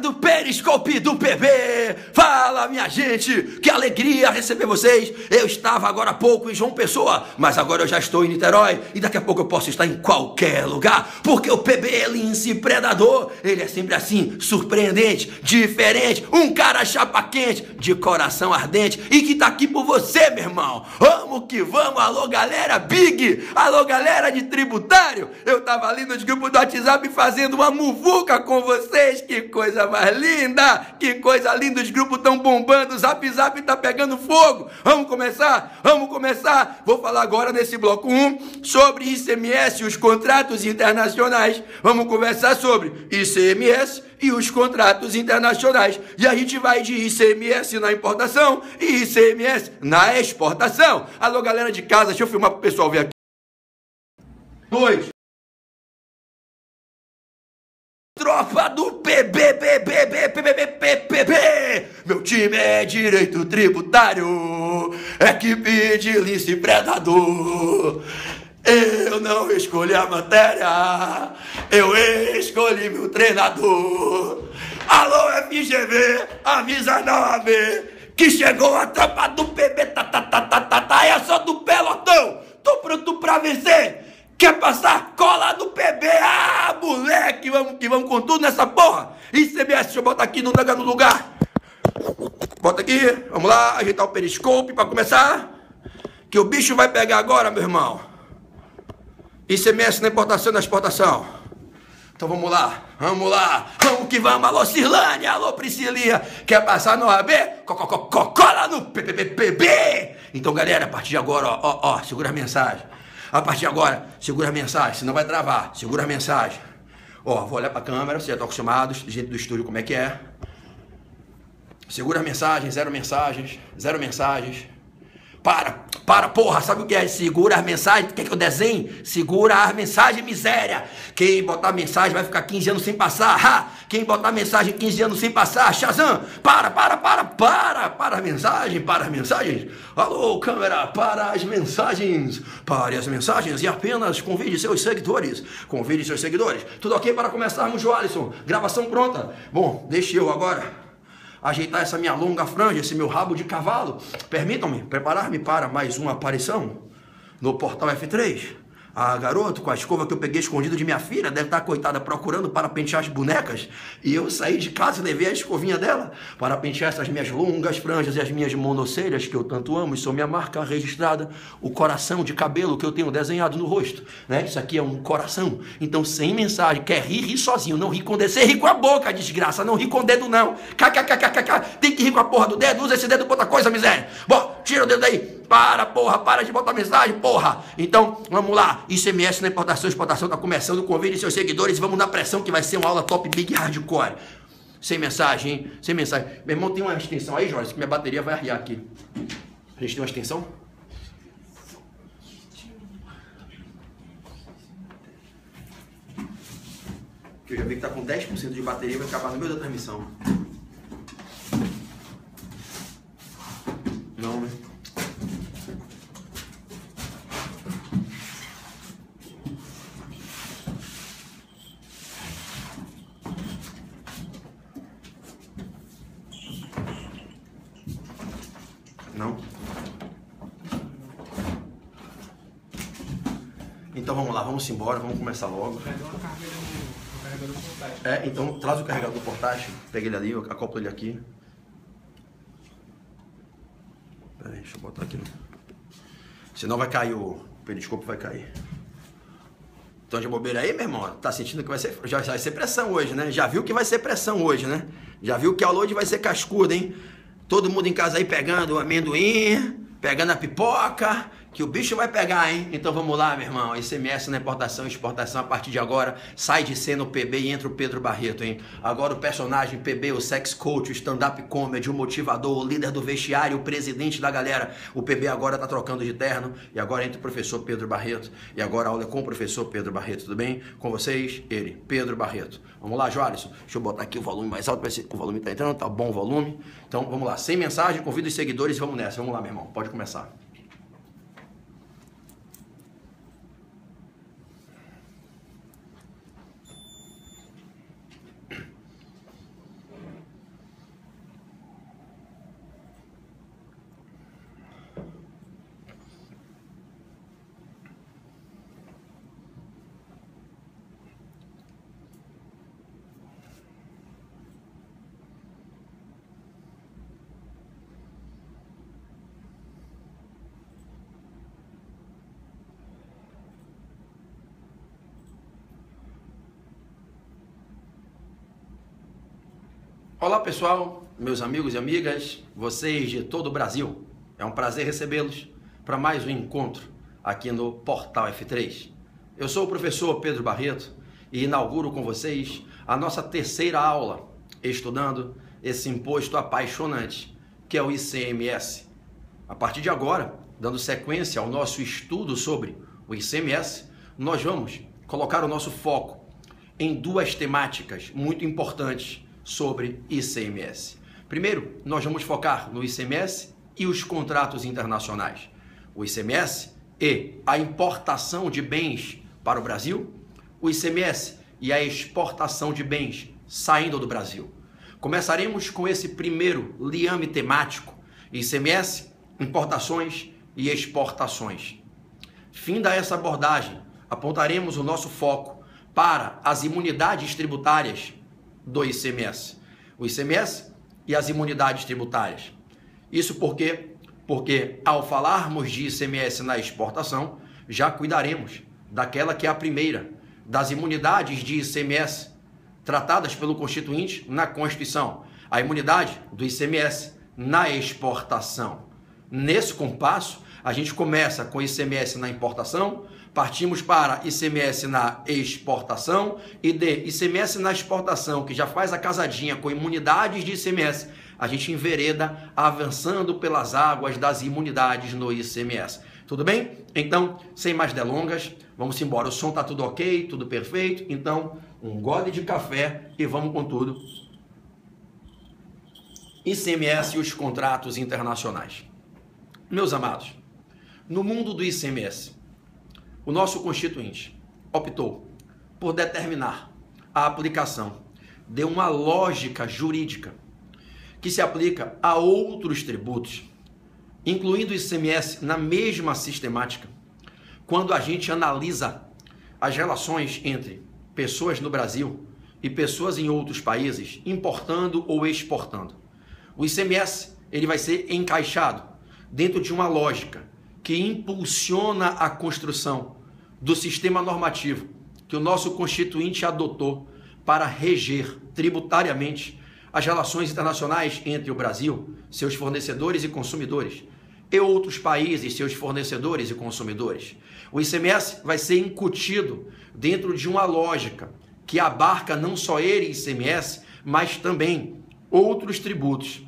do Periscope do PB. Fala, minha gente, que alegria receber vocês. Eu estava agora há pouco em João Pessoa, mas agora eu já estou em Niterói e daqui a pouco eu posso estar em qualquer lugar, porque o PB é lince predador. Ele é sempre assim, surpreendente, diferente, um cara chapa quente, de coração ardente e que tá aqui por você, meu irmão. Vamos que vamos, alô galera Big, alô galera de tributário. Eu tava ali nos grupos do WhatsApp fazendo uma muvuca com vocês, que coisa mais linda, que coisa linda, os grupos estão bombando, o Zap tá pegando fogo. Vamos começar? Vamos começar. Vou falar agora nesse bloco 1 sobre ICMS e os contratos internacionais. Vamos conversar sobre ICMS e os contratos internacionais. E a gente vai de ICMS na importação e ICMS na exportação. Alô, galera de casa, deixa eu filmar para o pessoal ver aqui. 2. Tropa do PB. Meu time é direito tributário, equipe de lince predador. Eu não escolhi a matéria, eu escolhi meu treinador. Alô FGV, avisa na OAB que chegou a tropa do PB. Eu sou do pelotão, tô pronto pra vencer. Quer passar cola do PB? Ah, moleque, vamos que vamos com tudo nessa porra. ICMS, deixa eu botar aqui no lugar. Bota aqui, vamos lá, ajeitar o periscope pra começar. Que o bicho vai pegar agora, meu irmão. ICMS na importação e na exportação. Então vamos lá, vamos que vamos. Alô Cirlane, alô Priscilinha, quer passar no AB? Cola no PB. Então galera, a partir de agora, ó, segura a mensagem. A partir de agora, segura a mensagem, senão vai travar. Segura a mensagem. Ó, vou olhar pra câmera, vocês já estão acostumados, gente do estúdio, como é que é. Segura a mensagem, zero mensagens. Para, porra, sabe o que é? Segura as mensagens, quer que eu desenhe? Segura as mensagens, miséria. Quem botar mensagem vai ficar 15 anos sem passar. Quem botar mensagem 15 anos sem passar, Shazam, para as mensagens. Alô, câmera, para as mensagens. Pare as mensagens e apenas convide seus seguidores. Tudo ok para começarmos, Joalisson? Gravação pronta. Bom, deixa eu agora ajeitar essa minha longa franja, esse meu rabo de cavalo. Permitam-me preparar-me para mais uma aparição no Portal F3. A garoto com a escova que eu peguei escondida de minha filha deve estar, coitada, procurando para pentear as bonecas. E eu saí de casa e levei a escovinha dela para pentear essas minhas longas franjas e as minhas monocelhas que eu tanto amo. Isso é minha marca registrada, o coração de cabelo que eu tenho desenhado no rosto, né? Isso aqui é um coração. Então, sem mensagem, quer rir, ri sozinho. Não ri com dedo, você ri com a boca, desgraça. Não ri com o dedo, não. Tem que rir com a porra do dedo. Usa esse dedo pra outra coisa, miséria. Bom, tira o dedo daí. Para de botar mensagem, porra. Então, vamos lá. ICMS na importação e exportação tá começando. Convide seus seguidores e vamos na pressão que vai ser uma aula top, big, hardcore. Sem mensagem, hein? Sem mensagem. Meu irmão, tem uma extensão aí, Jorge, que minha bateria vai arriar aqui. A gente tem uma extensão? Que eu já vi que tá com 10% de bateria, vai acabar no meio da transmissão. Não, né? Não? Então vamos lá, vamos embora, vamos começar logo. Então traz o carregador portátil, pega ele ali, eu acoplo ele aqui. Pera aí, deixa eu botar aqui. Senão vai cair o periscope, vai cair. Então de bobeira aí, meu irmão, tá sentindo que já vai ser pressão hoje, né? Já viu que vai ser pressão hoje, né? Já viu que a load vai ser cascuda, hein? Todo mundo em casa aí pegando o amendoim, pegando a pipoca, que o bicho vai pegar, hein? Então vamos lá, meu irmão. ICMS na importação e exportação, a partir de agora, sai de cena o PB e entra o Pedro Barreto, hein? Agora o personagem PB, o sex coach, o stand-up comedy, o motivador, o líder do vestiário, o presidente da galera. O PB agora tá trocando de terno e agora entra o professor Pedro Barreto. E agora a aula é com o professor Pedro Barreto, tudo bem? Com vocês, ele, Pedro Barreto. Vamos lá, Joalisson? Deixa eu botar aqui o volume mais alto, vai ser que o volume tá entrando, tá bom o volume. Então vamos lá, sem mensagem, convido os seguidores e vamos nessa. Vamos lá, meu irmão, pode começar. Olá pessoal, meus amigos e amigas, vocês de todo o Brasil. É um prazer recebê-los para mais um encontro aqui no Portal F3. Eu sou o professor Pedro Barreto e inauguro com vocês a nossa terceira aula estudando esse imposto apaixonante que é o ICMS. A partir de agora, dando sequência ao nosso estudo sobre o ICMS, nós vamos colocar o nosso foco em duas temáticas muito importantes sobre ICMS. Primeiro, nós vamos focar no ICMS e os contratos internacionais. O ICMS e a importação de bens para o Brasil, o ICMS e a exportação de bens saindo do Brasil. Começaremos com esse primeiro liame temático, ICMS, importações e exportações. Finda essa abordagem, apontaremos o nosso foco para as imunidades tributárias do ICMS. O ICMS e as imunidades tributárias. Isso porque ao falarmos de ICMS na exportação, já cuidaremos daquela que é a primeira, das imunidades de ICMS, tratadas pelo Constituinte na Constituição. A imunidade do ICMS na exportação. Nesse compasso, a gente começa com ICMS na importação, partimos para ICMS na exportação e de ICMS na exportação, que já faz a casadinha com imunidades de ICMS, a gente envereda avançando pelas águas das imunidades no ICMS. Tudo bem? Então, sem mais delongas, vamos embora. O som está tudo ok, tudo perfeito. Então, um gole de café e vamos com tudo. ICMS e os contratos internacionais. Meus amados, no mundo do ICMS, o nosso Constituinte optou por determinar a aplicação de uma lógica jurídica que se aplica a outros tributos, incluindo o ICMS na mesma sistemática, quando a gente analisa as relações entre pessoas no Brasil e pessoas em outros países, importando ou exportando. O ICMS ele vai ser encaixado dentro de uma lógica que impulsiona a construção do sistema normativo que o nosso Constituinte adotou para reger tributariamente as relações internacionais entre o Brasil, seus fornecedores e consumidores, e outros países, seus fornecedores e consumidores. O ICMS vai ser incutido dentro de uma lógica que abarca não só ele, ICMS, mas também outros tributos.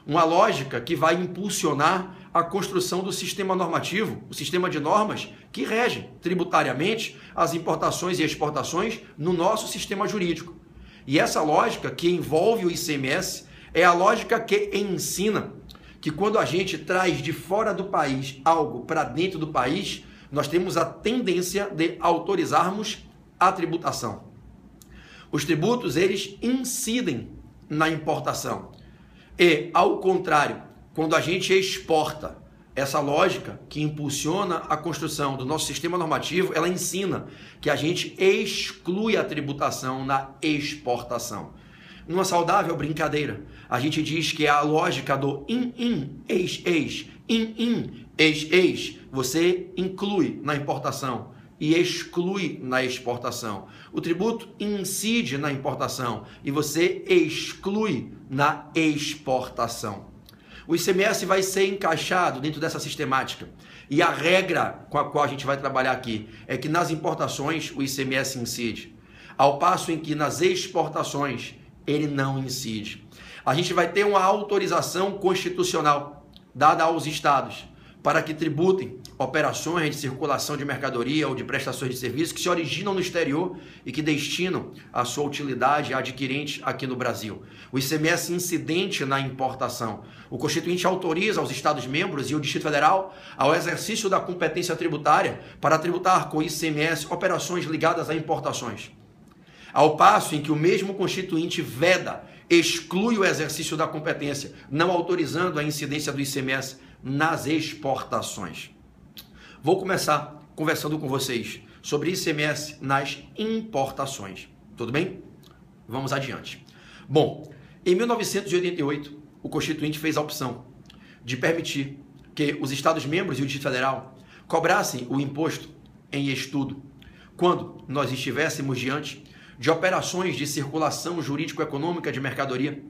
Uma lógica que vai impulsionar a construção do sistema normativo, o sistema de normas que rege tributariamente as importações e exportações no nosso sistema jurídico. E essa lógica que envolve o ICMS é a lógica que ensina que quando a gente traz de fora do país algo para dentro do país, nós temos a tendência de autorizarmos a tributação. Os tributos, eles incidem na importação. E, ao contrário, quando a gente exporta, essa lógica que impulsiona a construção do nosso sistema normativo, ela ensina que a gente exclui a tributação na exportação. Numa saudável brincadeira, a gente diz que é a lógica do in-in, ex-ex, in-in, ex-ex. Você inclui na importação e exclui na exportação. O tributo incide na importação e você exclui na exportação. O ICMS vai ser encaixado dentro dessa sistemática. E a regra com a qual a gente vai trabalhar aqui é que nas importações o ICMS incide, ao passo em que nas exportações ele não incide. A gente vai ter uma autorização constitucional dada aos estados para que tributem operações de circulação de mercadoria ou de prestações de serviço que se originam no exterior e que destinam a sua utilidade a adquirentes aqui no Brasil. O ICMS incidente na importação. O Constituinte autoriza aos Estados-membros e o Distrito Federal ao exercício da competência tributária para tributar com ICMS operações ligadas a importações. Ao passo em que o mesmo Constituinte veda, exclui o exercício da competência, não autorizando a incidência do ICMS nas exportações. Vou começar conversando com vocês sobre ICMS nas importações. Tudo bem? Vamos adiante. Bom, em 1988, o Constituinte fez a opção de permitir que os Estados-membros e o Distrito Federal cobrassem o imposto em estudo quando nós estivéssemos diante de operações de circulação jurídico-econômica de mercadoria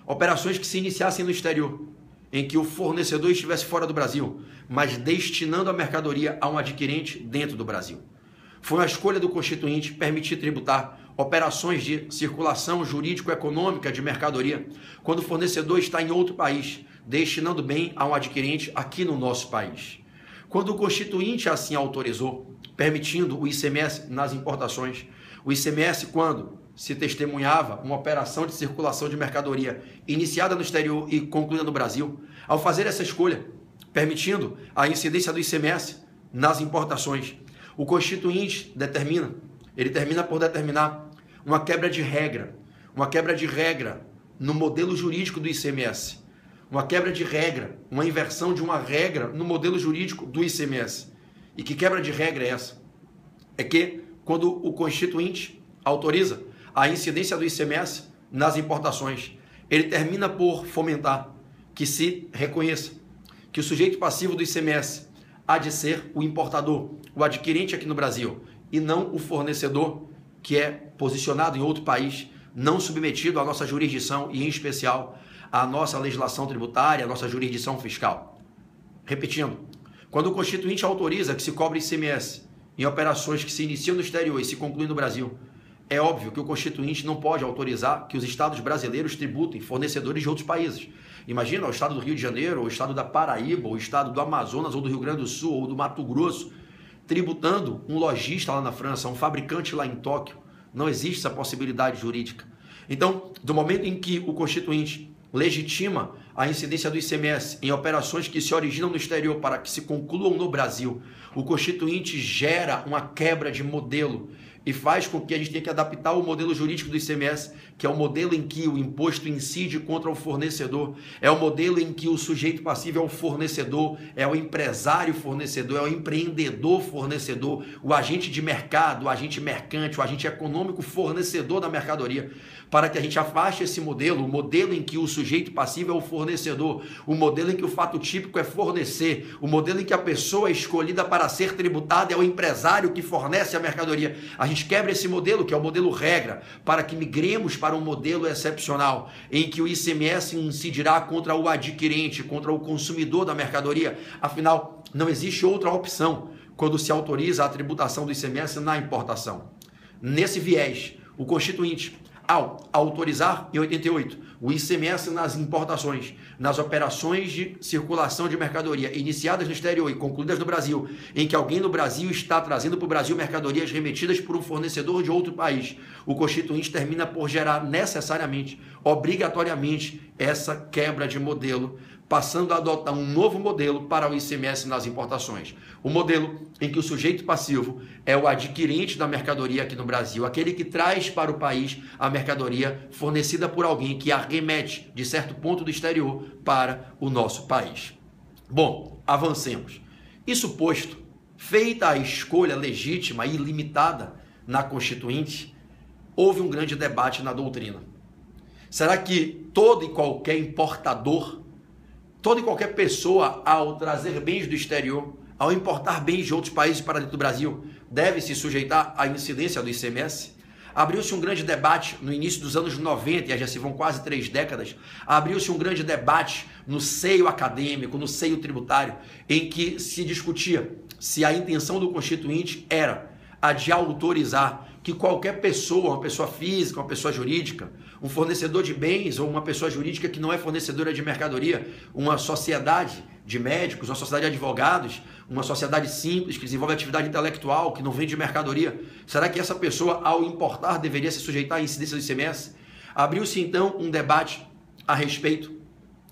operações que se iniciassem no exterior, em que o fornecedor estivesse fora do Brasil, mas destinando a mercadoria a um adquirente dentro do Brasil. Foi uma escolha do Constituinte permitir tributar operações de circulação jurídico-econômica de mercadoria quando o fornecedor está em outro país, destinando bem a um adquirente aqui no nosso país. Quando o Constituinte assim autorizou, permitindo o ICMS nas importações, o ICMS quando se testemunhava uma operação de circulação de mercadoria iniciada no exterior e concluída no Brasil, ao fazer essa escolha, permitindo a incidência do ICMS nas importações, o Constituinte termina por determinar uma quebra de regra no modelo jurídico do ICMS, uma quebra de regra, uma inversão de uma regra no modelo jurídico do ICMS. E que quebra de regra é essa? É que quando o Constituinte autoriza a incidência do ICMS nas importações, ele termina por fomentar que se reconheça que o sujeito passivo do ICMS há de ser o importador, o adquirente aqui no Brasil, e não o fornecedor que é posicionado em outro país, não submetido à nossa jurisdição e, em especial, à nossa legislação tributária, à nossa jurisdição fiscal. Repetindo, quando o Constituinte autoriza que se cobre ICMS em operações que se iniciam no exterior e se concluem no Brasil, é óbvio que o Constituinte não pode autorizar que os estados brasileiros tributem fornecedores de outros países. Imagina o estado do Rio de Janeiro, ou o estado da Paraíba, ou o estado do Amazonas, ou do Rio Grande do Sul, ou do Mato Grosso, tributando um lojista lá na França, um fabricante lá em Tóquio. Não existe essa possibilidade jurídica. Então, do momento em que o Constituinte legitima a incidência do ICMS em operações que se originam no exterior para que se concluam no Brasil, o Constituinte gera uma quebra de modelo e faz com que a gente tenha que adaptar o modelo jurídico do ICMS, que é o modelo em que o imposto incide contra o fornecedor, é o modelo em que o sujeito passivo é o fornecedor, é o empresário fornecedor, é o empreendedor fornecedor, o agente de mercado, o agente mercante, o agente econômico fornecedor da mercadoria, para que a gente afaste esse modelo, o modelo em que o sujeito passivo é o fornecedor, o modelo em que o fato típico é fornecer, o modelo em que a pessoa escolhida para ser tributada é o empresário que fornece a mercadoria. A gente quebra esse modelo, que é o modelo regra, para que migremos para um modelo excepcional, em que o ICMS incidirá contra o adquirente, contra o consumidor da mercadoria. Afinal, não existe outra opção quando se autoriza a tributação do ICMS na importação. Nesse viés, o Constituinte, ao autorizar em 88 o ICMS nas importações, nas operações de circulação de mercadoria iniciadas no exterior e concluídas no Brasil, em que alguém no Brasil está trazendo para o Brasil mercadorias remetidas por um fornecedor de outro país, o Constituinte termina por gerar necessariamente, obrigatoriamente, essa quebra de modelo, passando a adotar um novo modelo para o ICMS nas importações. O modelo em que o sujeito passivo é o adquirente da mercadoria aqui no Brasil, aquele que traz para o país a mercadoria fornecida por alguém que a remete de certo ponto do exterior para o nosso país. Bom, avancemos. Isso posto, feita a escolha legítima e limitada na Constituinte, houve um grande debate na doutrina. Será que todo e qualquer importador, toda e qualquer pessoa, ao trazer bens do exterior, ao importar bens de outros países para dentro do Brasil, deve se sujeitar à incidência do ICMS? Abriu-se um grande debate no início dos anos 90, e já se vão quase 3 décadas, abriu-se um grande debate no seio acadêmico, no seio tributário, em que se discutia se a intenção do Constituinte era a de autorizar que qualquer pessoa, uma pessoa física, uma pessoa jurídica, um fornecedor de bens ou uma pessoa jurídica que não é fornecedora de mercadoria, uma sociedade de médicos, uma sociedade de advogados, uma sociedade simples que desenvolve atividade intelectual, que não vende mercadoria, será que essa pessoa, ao importar, deveria se sujeitar à incidência do ICMS? Abriu-se então um debate a respeito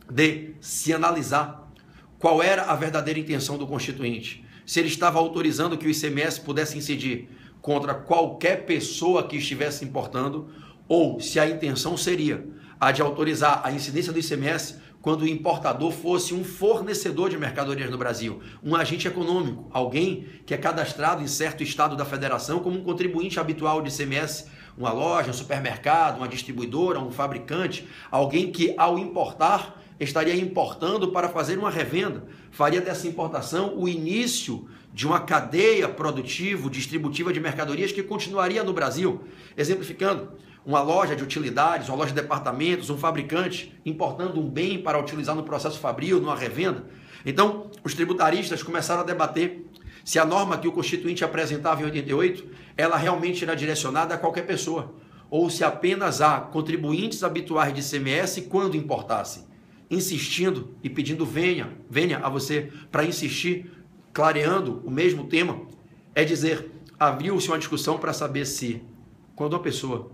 de se analisar qual era a verdadeira intenção do Constituinte, se ele estava autorizando que o ICMS pudesse incidir contra qualquer pessoa que estivesse importando, ou se a intenção seria a de autorizar a incidência do ICMS quando o importador fosse um fornecedor de mercadorias no Brasil, um agente econômico, alguém que é cadastrado em certo estado da federação como um contribuinte habitual de ICMS, uma loja, um supermercado, uma distribuidora, um fabricante, alguém que ao importar estaria importando para fazer uma revenda, faria dessa importação o início de uma cadeia produtiva, distributiva de mercadorias que continuaria no Brasil. Exemplificando, uma loja de utilidades, uma loja de departamentos, um fabricante importando um bem para utilizar no processo fabril, numa revenda. Então, os tributaristas começaram a debater se a norma que o Constituinte apresentava em 88, ela realmente era direcionada a qualquer pessoa, ou se apenas a contribuintes habituais de ICMS quando importassem, insistindo e pedindo venha a você para insistir, clareando o mesmo tema, é dizer, abriu-se uma discussão para saber se, quando uma pessoa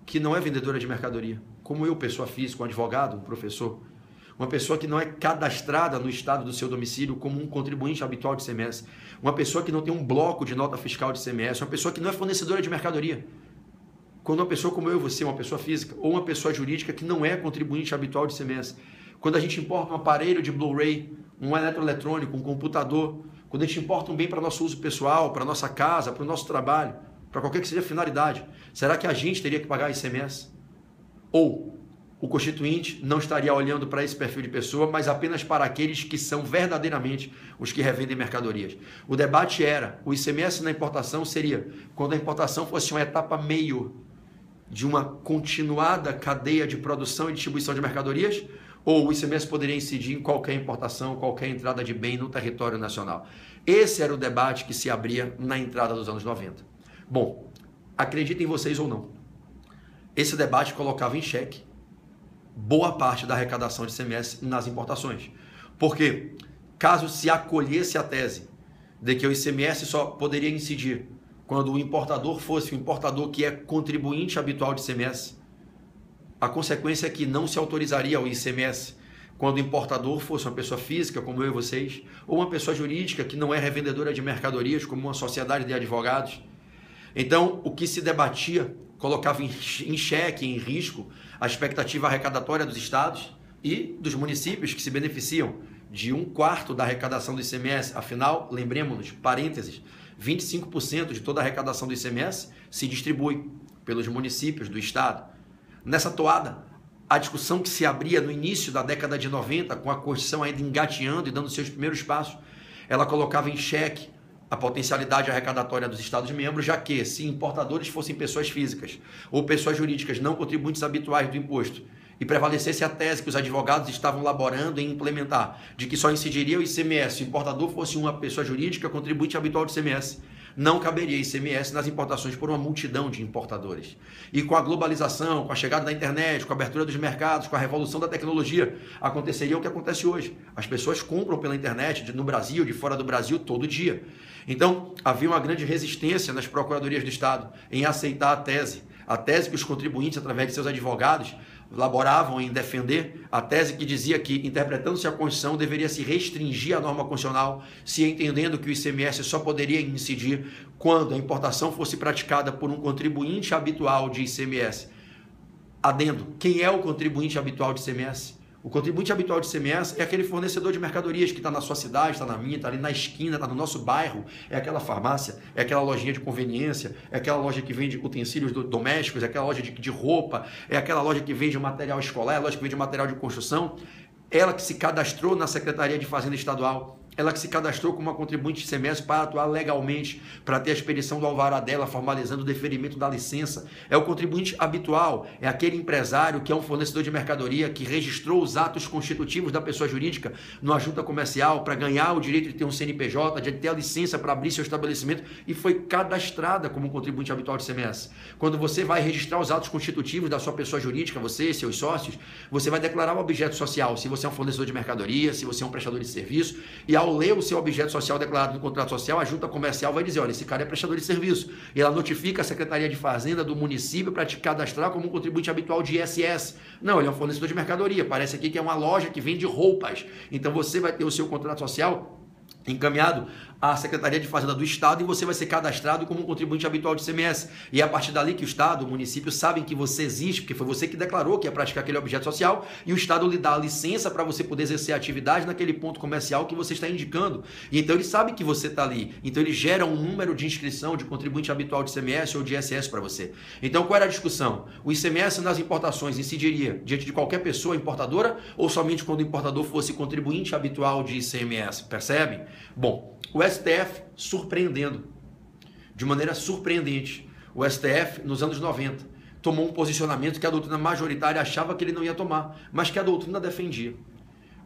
que não é vendedora de mercadoria, como eu, pessoa física, um advogado, um professor, uma pessoa que não é cadastrada no estado do seu domicílio como um contribuinte habitual de ICMS, uma pessoa que não tem um bloco de nota fiscal de ICMS, uma pessoa que não é fornecedora de mercadoria. Quando uma pessoa como eu e você, uma pessoa física, ou uma pessoa jurídica que não é contribuinte habitual de ICMS, quando a gente importa um aparelho de Blu-ray, um eletroeletrônico, um computador, quando a gente importa um bem para nosso uso pessoal, para nossa casa, para o nosso trabalho, para qualquer que seja a finalidade, será que a gente teria que pagar ICMS? Ou o Constituinte não estaria olhando para esse perfil de pessoa, mas apenas para aqueles que são verdadeiramente os que revendem mercadorias. O debate era, o ICMS na importação seria quando a importação fosse uma etapa meio de uma continuada cadeia de produção e distribuição de mercadorias, ou o ICMS poderia incidir em qualquer importação, qualquer entrada de bem no território nacional. Esse era o debate que se abria na entrada dos anos 90. Bom, acreditem vocês ou não, esse debate colocava em xeque boa parte da arrecadação de ICMS nas importações. Porque, caso se acolhesse a tese de que o ICMS só poderia incidir quando o importador fosse o importador que é contribuinte habitual de ICMS, a consequência é que não se autorizaria o ICMS quando o importador fosse uma pessoa física, como eu e vocês, ou uma pessoa jurídica que não é revendedora de mercadorias, como uma sociedade de advogados. Então, o que se debatia colocava em xeque, em risco, a expectativa arrecadatória dos estados e dos municípios que se beneficiam de 1/4 da arrecadação do ICMS. Afinal, lembremos-nos, parênteses, 25% de toda a arrecadação do ICMS se distribui pelos municípios do estado. Nessa toada, a discussão que se abria no início da década de 90, com a Constituição ainda engateando e dando seus primeiros passos, ela colocava em xeque a potencialidade arrecadatória dos Estados-membros, já que, se importadores fossem pessoas físicas ou pessoas jurídicas não contribuintes habituais do imposto, e prevalecesse a tese que os advogados estavam laborando em implementar, de que só incidiria o ICMS se o importador fosse uma pessoa jurídica contribuinte habitual de ICMS, não caberia ICMS nas importações por uma multidão de importadores. E com a globalização, com a chegada da internet, com a abertura dos mercados, com a revolução da tecnologia, aconteceria o que acontece hoje. As pessoas compram pela internet, no Brasil, de fora do Brasil, todo dia. Então, havia uma grande resistência nas procuradorias do Estado em aceitar a tese que os contribuintes, através de seus advogados, laboravam em defender, a tese que dizia que, interpretando-se a Constituição, deveria se restringir a norma constitucional, se entendendo que o ICMS só poderia incidir quando a importação fosse praticada por um contribuinte habitual de ICMS. Adendo, quem é o contribuinte habitual de ICMS? O contribuinte habitual de ICMS é aquele fornecedor de mercadorias que está na sua cidade, está na minha, está ali na esquina, está no nosso bairro, é aquela farmácia, é aquela lojinha de conveniência, é aquela loja que vende utensílios domésticos, é aquela loja de roupa, é aquela loja que vende material escolar, é a loja que vende material de construção. Ela que se cadastrou na Secretaria de Fazenda Estadual, ela que se cadastrou como uma contribuinte de ICMS para atuar legalmente, para ter a expedição do alvará dela, formalizando o deferimento da licença. É o contribuinte habitual, é aquele empresário que é um fornecedor de mercadoria, que registrou os atos constitutivos da pessoa jurídica numa junta comercial para ganhar o direito de ter um CNPJ, de ter a licença para abrir seu estabelecimento e foi cadastrada como contribuinte habitual de ICMS. Quando você vai registrar os atos constitutivos da sua pessoa jurídica, você e seus sócios, você vai declarar o objeto social, se você é um fornecedor de mercadoria, se você é um prestador de serviço, e ao ler o seu objeto social declarado no contrato social, a junta comercial vai dizer, olha, esse cara é prestador de serviço. E ela notifica a Secretaria de Fazenda do município para te cadastrar como um contribuinte habitual de ISS. Não, ele é um fornecedor de mercadoria. Parece aqui que é uma loja que vende roupas. Então você vai ter o seu contrato social encaminhado à Secretaria de Fazenda do Estado e você vai ser cadastrado como um contribuinte habitual de ICMS. E é a partir dali que o Estado, o município sabem que você existe, porque foi você que declarou que ia praticar aquele objeto social e o Estado lhe dá a licença para você poder exercer a atividade naquele ponto comercial que você está indicando. E então ele sabe que você está ali. Então ele gera um número de inscrição de contribuinte habitual de ICMS ou de ISS para você. Então qual era a discussão? O ICMS nas importações incidiria diante de qualquer pessoa importadora ou somente quando o importador fosse contribuinte habitual de ICMS? Percebem? Bom, o STF surpreendendo, de maneira surpreendente, o STF nos anos 90, tomou um posicionamento que a doutrina majoritária achava que ele não ia tomar, mas que a doutrina defendia.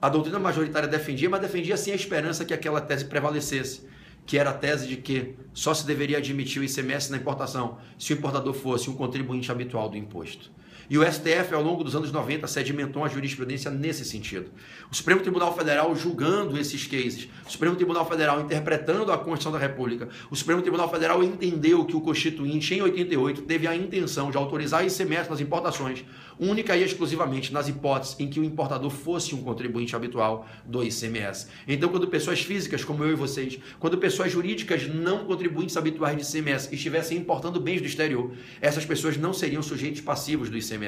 A doutrina majoritária defendia, mas defendia sem a esperança que aquela tese prevalecesse, que era a tese de que só se deveria admitir o ICMS na importação se o importador fosse um contribuinte habitual do imposto. E o STF, ao longo dos anos 90, sedimentou a jurisprudência nesse sentido. O Supremo Tribunal Federal julgando esses cases, o Supremo Tribunal Federal interpretando a Constituição da República, o Supremo Tribunal Federal entendeu que o Constituinte, em 88, teve a intenção de autorizar ICMS nas importações, única e exclusivamente nas hipóteses em que o importador fosse um contribuinte habitual do ICMS. Então, quando pessoas físicas, como eu e vocês, quando pessoas jurídicas não contribuintes habituais de ICMS estivessem importando bens do exterior, essas pessoas não seriam sujeitos passivos do ICMS.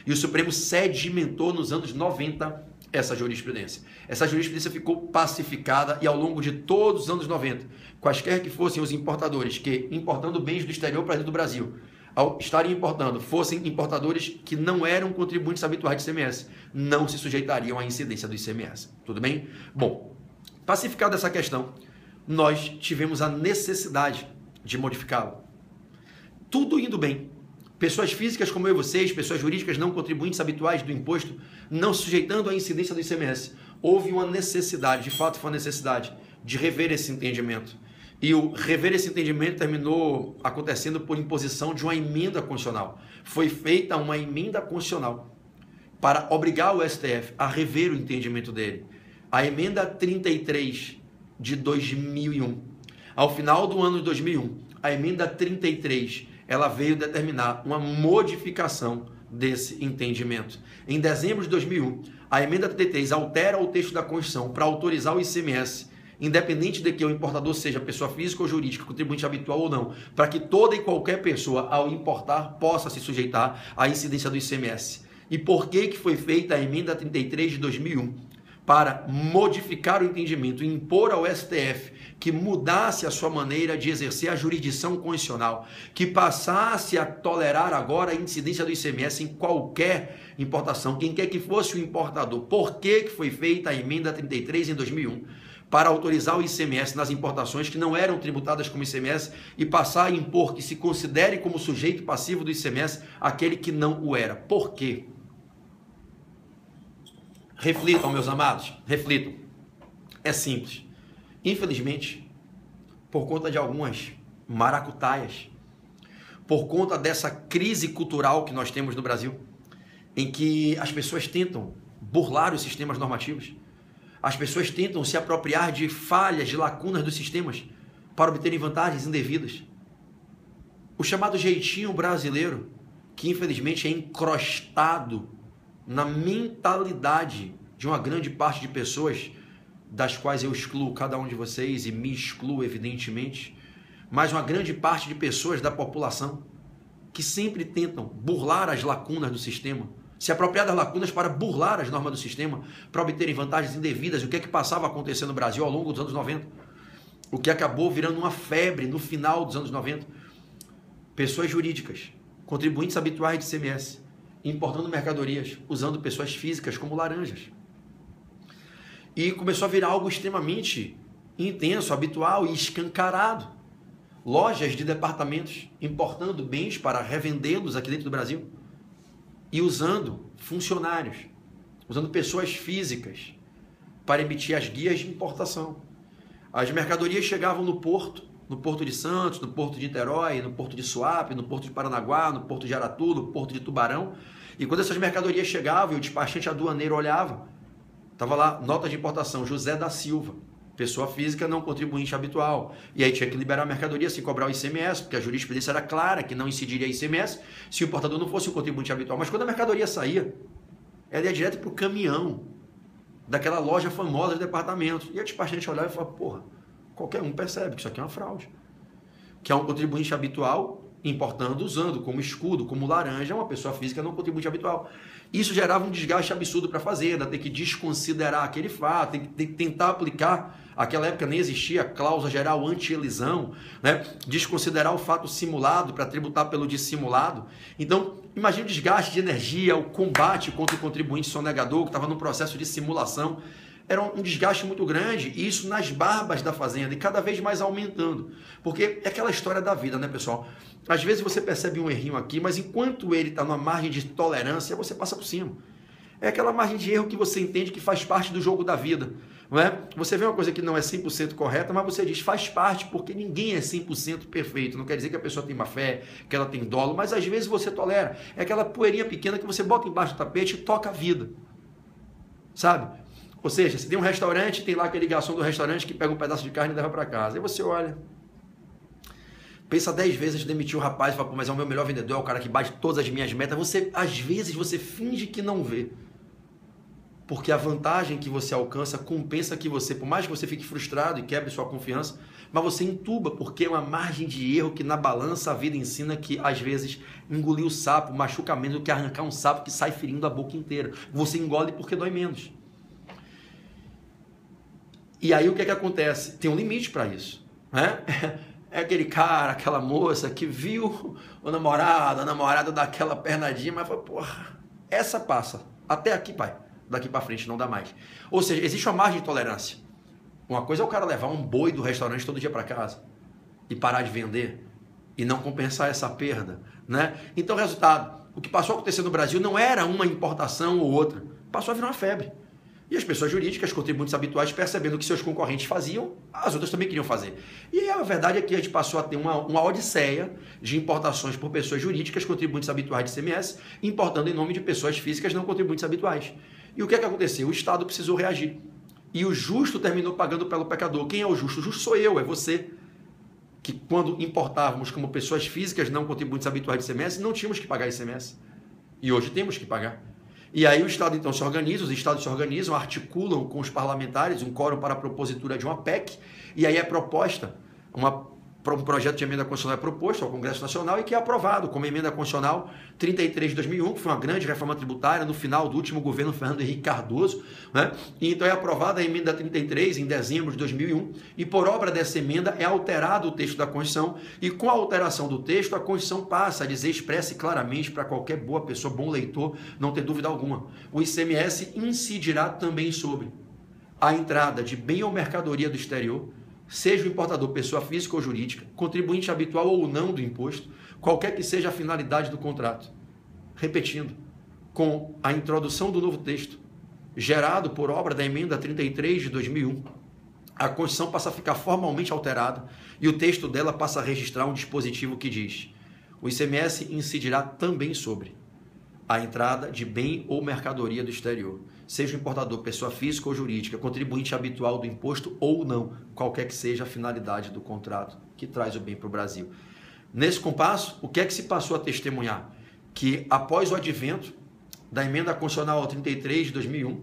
E o Supremo sedimentou nos anos 90 essa jurisprudência. Essa jurisprudência ficou pacificada e ao longo de todos os anos 90, quaisquer que fossem os importadores que, importando bens do exterior para dentro do Brasil, ao estarem importando, fossem importadores que não eram contribuintes habituais de ICMS, não se sujeitariam à incidência do ICMS. Tudo bem? Bom, pacificada essa questão, nós tivemos a necessidade de modificá-lo. Tudo indo bem. Pessoas físicas como eu e vocês, pessoas jurídicas não contribuintes habituais do imposto, não se sujeitando à incidência do ICMS. Houve uma necessidade, de fato foi uma necessidade, de rever esse entendimento. E o rever esse entendimento terminou acontecendo por imposição de uma emenda constitucional. Foi feita uma emenda constitucional para obrigar o STF a rever o entendimento dele. A emenda 33 de 2001. Ao final do ano de 2001, a emenda 33 ela veio determinar uma modificação desse entendimento. Em dezembro de 2001, a emenda 33 altera o texto da Constituição para autorizar o ICMS, independente de que o importador seja pessoa física ou jurídica, contribuinte habitual ou não, para que toda e qualquer pessoa, ao importar, possa se sujeitar à incidência do ICMS. E por que foi feita a emenda 33 de 2001? Para modificar o entendimento e impor ao STF que mudasse a sua maneira de exercer a jurisdição constitucional, que passasse a tolerar agora a incidência do ICMS em qualquer importação, quem quer que fosse o importador. Por que foi feita a emenda 33 em 2001? Para autorizar o ICMS nas importações que não eram tributadas como ICMS e passar a impor que se considere como sujeito passivo do ICMS aquele que não o era. Por quê? Reflitam, meus amados, reflitam. É simples. Infelizmente, por conta de algumas maracutaias, por conta dessa crise cultural que nós temos no Brasil, em que as pessoas tentam burlar os sistemas normativos, as pessoas tentam se apropriar de falhas, de lacunas dos sistemas para obterem vantagens indevidas. O chamado jeitinho brasileiro, que infelizmente é encrostado na mentalidade de uma grande parte de pessoas, das quais eu excluo cada um de vocês e me excluo evidentemente, mas uma grande parte de pessoas da população que sempre tentam burlar as lacunas do sistema, se apropriar das lacunas para burlar as normas do sistema, para obterem vantagens indevidas. O que é que passava a acontecer no Brasil ao longo dos anos 90? O que acabou virando uma febre no final dos anos 90? Pessoas jurídicas, contribuintes habituais de ICMS, importando mercadorias, usando pessoas físicas como laranjas. E começou a virar algo extremamente intenso, habitual e escancarado. Lojas de departamentos importando bens para revendê-los aqui dentro do Brasil e usando funcionários, usando pessoas físicas para emitir as guias de importação. As mercadorias chegavam no Porto de Santos, no Porto de Niterói, no Porto de Suape, no Porto de Paranaguá, no Porto de Aratu, no Porto de Tubarão. E quando essas mercadorias chegavam e o despachante aduaneiro olhava, estava lá, nota de importação, José da Silva, pessoa física não contribuinte habitual. E aí tinha que liberar a mercadoria sem cobrar o ICMS, porque a jurisprudência era clara que não incidiria ICMS se o importador não fosse um contribuinte habitual. Mas quando a mercadoria saía, ela ia direto para o caminhão daquela loja famosa de departamentos. E o despachante olhava e falava, porra, qualquer um percebe que isso aqui é uma fraude. Que é um contribuinte habitual importando, usando como escudo, como laranja, uma pessoa física não contribuinte habitual. Isso gerava um desgaste absurdo para a fazenda, ter que desconsiderar aquele fato, ter que tentar aplicar, naquela época nem existia a cláusula geral anti-elisão, né? Desconsiderar o fato simulado para tributar pelo dissimulado. Então, imagine o desgaste de energia, o combate contra o contribuinte sonegador, que estava num processo de simulação. era um desgaste muito grande, e isso nas barbas da fazenda, e cada vez mais aumentando. Porque é aquela história da vida, né, pessoal? Às vezes você percebe um errinho aqui, mas enquanto ele está numa margem de tolerância, você passa por cima. É aquela margem de erro que você entende que faz parte do jogo da vida. Não é? Você vê uma coisa que não é 100% correta, mas você diz faz parte, porque ninguém é 100% perfeito. Não quer dizer que a pessoa tem má fé, que ela tem dolo, mas às vezes você tolera. É aquela poeirinha pequena que você bota embaixo do tapete e toca a vida. Sabe? Ou seja, se tem um restaurante, tem lá aquele garçom do restaurante que pega um pedaço de carne e leva para casa. Aí você olha, pensa 10 vezes antes de demitir o rapaz e fala, mas é o meu melhor vendedor, é o cara que bate todas as minhas metas. Às vezes você finge que não vê. Porque a vantagem que você alcança compensa que você, por mais que você fique frustrado e quebre sua confiança, mas você entuba, porque é uma margem de erro que na balança a vida ensina que, às vezes, engolir o sapo machuca menos do que arrancar um sapo que sai ferindo a boca inteira. Você engole porque dói menos. E aí o que é que acontece? Tem um limite para isso, né? É aquele cara, aquela moça que viu o namorado, a namorada daquela pernadinha, mas fala, porra, essa passa. Até aqui, pai. Daqui para frente não dá mais. Ou seja, existe uma margem de tolerância. Uma coisa é o cara levar um boi do restaurante todo dia para casa e parar de vender e não compensar essa perda, né? Então, resultado, o que passou a acontecer no Brasil não era uma importação ou outra, passou a virar uma febre. E as pessoas jurídicas, contribuintes habituais, percebendo o que seus concorrentes faziam, as outras também queriam fazer. E a verdade é que a gente passou a ter uma odisseia de importações por pessoas jurídicas, contribuintes habituais de ICMS, importando em nome de pessoas físicas não contribuintes habituais. E o que é que aconteceu? O Estado precisou reagir. E o justo terminou pagando pelo pecador. Quem é o justo? O justo sou eu, é você. Que quando importávamos como pessoas físicas não contribuintes habituais de ICMS, não tínhamos que pagar ICMS. E hoje temos que pagar. E aí o Estado então se organiza, os Estados se organizam, articulam com os parlamentares um quórum para a propositura de uma PEC, e aí é proposta, um projeto de emenda constitucional é proposto ao Congresso Nacional e que é aprovado como emenda constitucional 33 de 2001, que foi uma grande reforma tributária no final do último governo Fernando Henrique Cardoso, né? E então é aprovada a emenda 33 em dezembro de 2001 e por obra dessa emenda é alterado o texto da Constituição e com a alteração do texto a Constituição passa a dizer expressa e claramente para qualquer boa pessoa, bom leitor, não ter dúvida alguma, o ICMS incidirá também sobre a entrada de bem ou mercadoria do exterior, seja o importador pessoa física ou jurídica, contribuinte habitual ou não do imposto, qualquer que seja a finalidade do contrato. Repetindo, com a introdução do novo texto, gerado por obra da emenda 33 de 2001, a Constituição passa a ficar formalmente alterada e o texto dela passa a registrar um dispositivo que diz: o ICMS incidirá também sobre a entrada de bem ou mercadoria do exterior, seja o importador pessoa física ou jurídica, contribuinte habitual do imposto ou não, qualquer que seja a finalidade do contrato que traz o bem para o Brasil. Nesse compasso, o que é que se passou a testemunhar? Que após o advento da emenda constitucional 33 de 2001,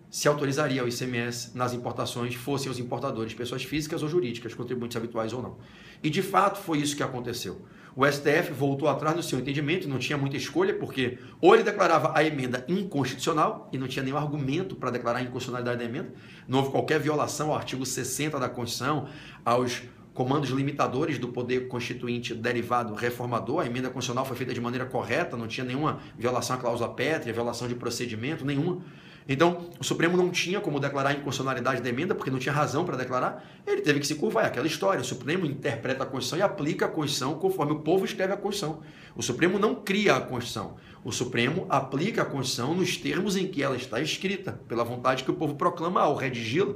se autorizaria o ICMS nas importações, fossem os importadores pessoas físicas ou jurídicas, contribuintes habituais ou não. E de fato foi isso que aconteceu. O STF voltou atrás no seu entendimento, não tinha muita escolha, porque ou ele declarava a emenda inconstitucional, e não tinha nenhum argumento para declarar a inconstitucionalidade da emenda, não houve qualquer violação ao artigo 60 da Constituição, aos comandos limitadores do poder constituinte derivado reformador, a emenda constitucional foi feita de maneira correta, não tinha nenhuma violação à cláusula pétrea, violação de procedimento, nenhuma. Então, o Supremo não tinha como declarar a inconstitucionalidade da emenda, porque não tinha razão para declarar, ele teve que se curvar, é aquela história, o Supremo interpreta a Constituição e aplica a Constituição conforme o povo escreve a Constituição. O Supremo não cria a Constituição, o Supremo aplica a Constituição nos termos em que ela está escrita, pela vontade que o povo proclama ao redigi-la.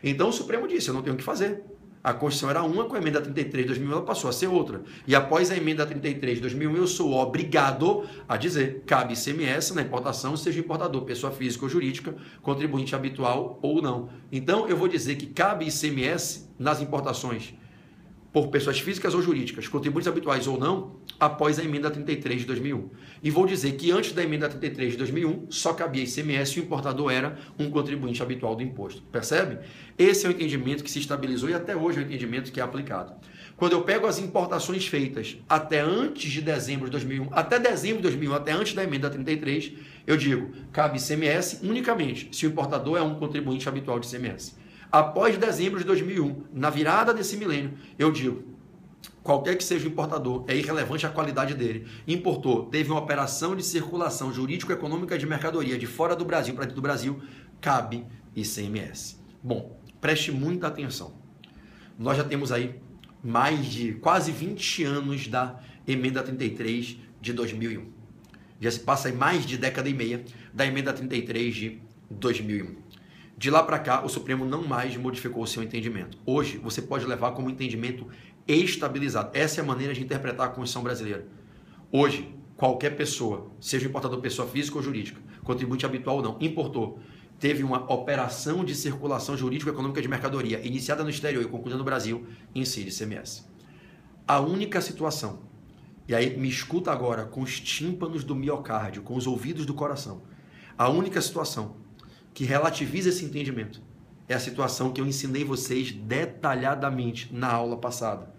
Então, o Supremo disse, eu não tenho o que fazer. A Constituição era uma, com a emenda 33 de 2001 ela passou a ser outra. E após a emenda 33 de 2001 eu sou obrigado a dizer, cabe ICMS na importação, seja importador, pessoa física ou jurídica, contribuinte habitual ou não. Então eu vou dizer que cabe ICMS nas importações por pessoas físicas ou jurídicas, contribuintes habituais ou não, após a emenda 33 de 2001. E vou dizer que antes da emenda 33 de 2001, só cabia ICMS e o importador era um contribuinte habitual do imposto. Percebe? Esse é o entendimento que se estabilizou e até hoje é o entendimento que é aplicado. Quando eu pego as importações feitas até antes de dezembro de 2001, até dezembro de 2001, até antes da emenda 33, eu digo, cabe ICMS unicamente se o importador é um contribuinte habitual de ICMS. Após dezembro de 2001, na virada desse milênio, eu digo, qualquer que seja o importador, é irrelevante a qualidade dele. Importou, teve uma operação de circulação jurídico-econômica de mercadoria de fora do Brasil para dentro do Brasil, cabe ICMS. Bom, preste muita atenção. Nós já temos aí mais de quase 20 anos da emenda 33 de 2001. Já se passa aí mais de década e meia da emenda 33 de 2001. De lá para cá, o Supremo não mais modificou o seu entendimento. Hoje, você pode levar como entendimento estabilizado. Essa é a maneira de interpretar a Constituição brasileira. Hoje, qualquer pessoa, seja importador pessoa física ou jurídica, contribuinte habitual ou não, importou, teve uma operação de circulação jurídico-econômica de mercadoria iniciada no exterior e concluída no Brasil, incide ICMS. A única situação, e aí me escuta agora com os tímpanos do miocárdio, com os ouvidos do coração, a única situação que relativiza esse entendimento é a situação que eu ensinei vocês detalhadamente na aula passada,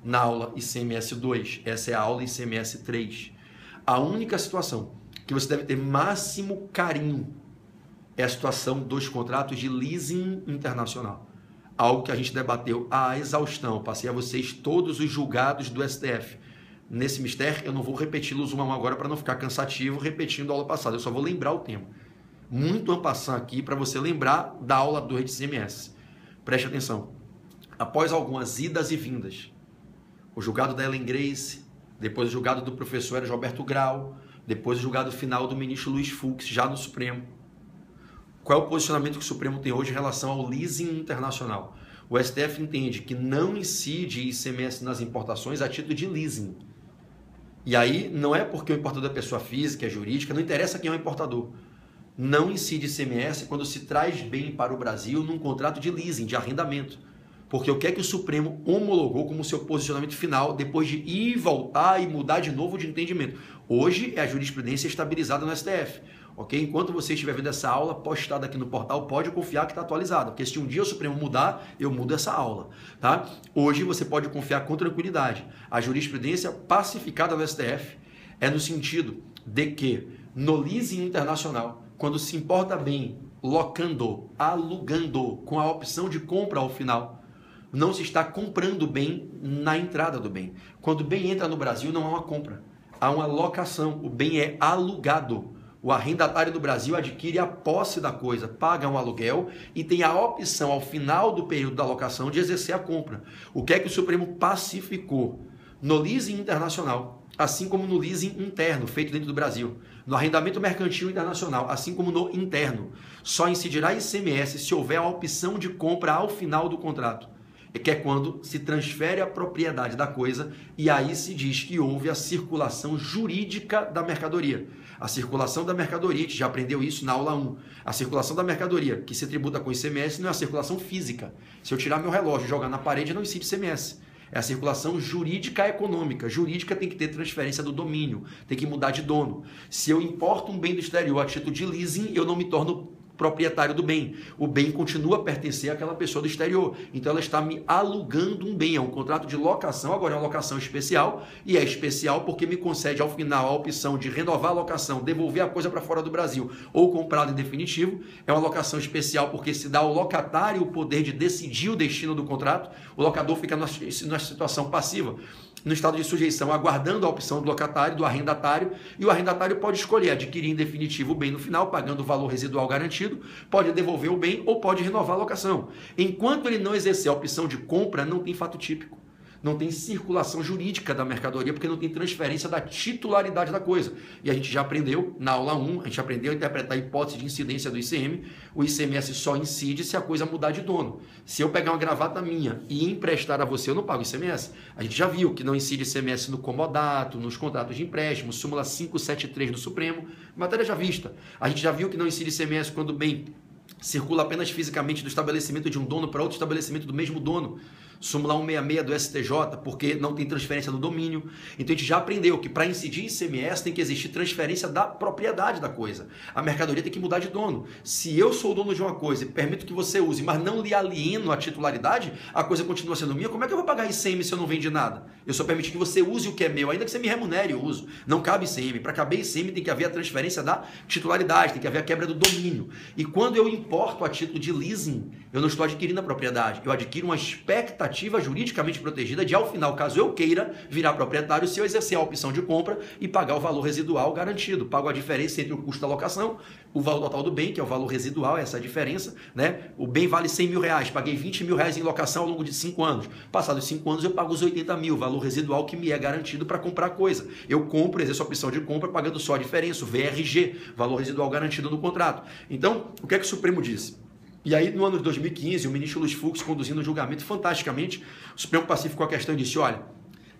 na aula ICMS 2, essa é a aula ICMS 3. A única situação que você deve ter máximo carinho é a situação dos contratos de leasing internacional. Algo que a gente debateu à exaustão. Passei a vocês todos os julgados do STF. Nesse mistério, eu não vou repeti-los um a um agora para não ficar cansativo repetindo a aula passada. Eu só vou lembrar o tema. Muito en passant aqui para você lembrar da aula 2 de ICMS. Preste atenção. Após algumas idas e vindas, o julgado da Ellen Grace, depois o julgado do professor Roberto Grau, depois o julgado final do ministro Luiz Fux, já no Supremo. Qual é o posicionamento que o Supremo tem hoje em relação ao leasing internacional? O STF entende que não incide ICMS nas importações a título de leasing. E aí não é porque o importador é pessoa física, é jurídica, não interessa quem é o importador. Não incide ICMS quando se traz bem para o Brasil num contrato de leasing, de arrendamento. Porque o que é que o Supremo homologou como seu posicionamento final depois de ir, voltar e mudar de novo de entendimento? Hoje é a jurisprudência estabilizada no STF. Ok? Enquanto você estiver vendo essa aula postada aqui no portal, pode confiar que está atualizada. Porque se um dia o Supremo mudar, eu mudo essa aula. Tá? Hoje você pode confiar com tranquilidade. A jurisprudência pacificada no STF é no sentido de que no leasing internacional, quando se importa bem locando, alugando, com a opção de compra ao final, não se está comprando o bem na entrada do bem. Quando o bem entra no Brasil, não há uma compra, há uma locação. O bem é alugado. O arrendatário do Brasil adquire a posse da coisa, paga um aluguel e tem a opção, ao final do período da locação, de exercer a compra. O que é que o Supremo pacificou? No leasing internacional, assim como no leasing interno, feito dentro do Brasil, no arrendamento mercantil internacional, assim como no interno, só incidirá ICMS se houver a opção de compra ao final do contrato, que é quando se transfere a propriedade da coisa e aí se diz que houve a circulação jurídica da mercadoria. A circulação da mercadoria, a gente já aprendeu isso na aula 1. A circulação da mercadoria que se tributa com ICMS não é a circulação física. Se eu tirar meu relógio e jogar na parede, não incide ICMS. É a circulação jurídica econômica. Jurídica tem que ter transferência do domínio, tem que mudar de dono. Se eu importo um bem do exterior a título de leasing, eu não me torno proprietário do bem. O bem continua a pertencer àquela pessoa do exterior. Então ela está me alugando um bem. É um contrato de locação, agora é uma locação especial, e é especial porque me concede ao final a opção de renovar a locação, devolver a coisa para fora do Brasil ou comprá-la em definitivo. É uma locação especial porque se dá ao locatário o poder de decidir o destino do contrato. O locador fica numa situação passiva, no estado de sujeição, aguardando a opção do locatário, do arrendatário, e o arrendatário pode escolher adquirir em definitivo o bem no final, pagando o valor residual garantido, pode devolver o bem ou pode renovar a locação. Enquanto ele não exercer a opção de compra, não tem fato típico. Não tem circulação jurídica da mercadoria, porque não tem transferência da titularidade da coisa. E a gente já aprendeu, na aula 1, a gente aprendeu a interpretar a hipótese de incidência do ICM. O ICMS só incide se a coisa mudar de dono. Se eu pegar uma gravata minha e emprestar a você, eu não pago ICMS. A gente já viu que não incide ICMS no comodato, nos contratos de empréstimo, súmula 573 do Supremo, matéria já vista. A gente já viu que não incide ICMS quando o bem circula apenas fisicamente do estabelecimento de um dono para outro estabelecimento do mesmo dono. Súmula 166 do STJ, porque não tem transferência do domínio. Então a gente já aprendeu que para incidir ICMS tem que existir transferência da propriedade da coisa. A mercadoria tem que mudar de dono. Se eu sou dono de uma coisa e permito que você use, mas não lhe alieno a titularidade, a coisa continua sendo minha, como é que eu vou pagar ICM se eu não vendi nada? Eu só permiti que você use o que é meu, ainda que você me remunere o uso. Não cabe ICM. Para caber ICM tem que haver a transferência da titularidade, tem que haver a quebra do domínio. E quando eu importo a título de leasing, eu não estou adquirindo a propriedade, eu adquiro uma expectativa expectativa juridicamente protegida de, ao final, caso eu queira virar proprietário, se eu exercer a opção de compra e pagar o valor residual garantido. Pago a diferença entre o custo da locação, o valor total do bem, que é o valor residual, essa é a diferença, né? O bem vale 100 mil reais, paguei 20 mil reais em locação ao longo de 5 anos. Passados 5 anos eu pago os 80 mil, valor residual que me é garantido para comprar coisa. Eu compro, exerço a opção de compra pagando só a diferença, o VRG, valor residual garantido no contrato. Então, o que é que o Supremo disse? E aí, no ano de 2015, o ministro Luiz Fux, conduzindo o julgamento fantasticamente, o Supremo pacificou a questão e disse, olha,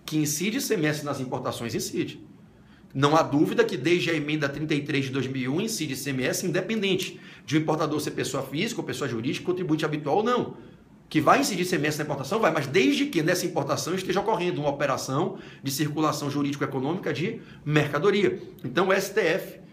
que incide ICMS nas importações, incide. Não há dúvida que desde a emenda 33 de 2001 incide ICMS independente de um importador ser pessoa física ou pessoa jurídica, contribuinte habitual ou não. Que vai incidir ICMS na importação, vai, mas desde que nessa importação esteja ocorrendo uma operação de circulação jurídico-econômica de mercadoria. Então, o STF,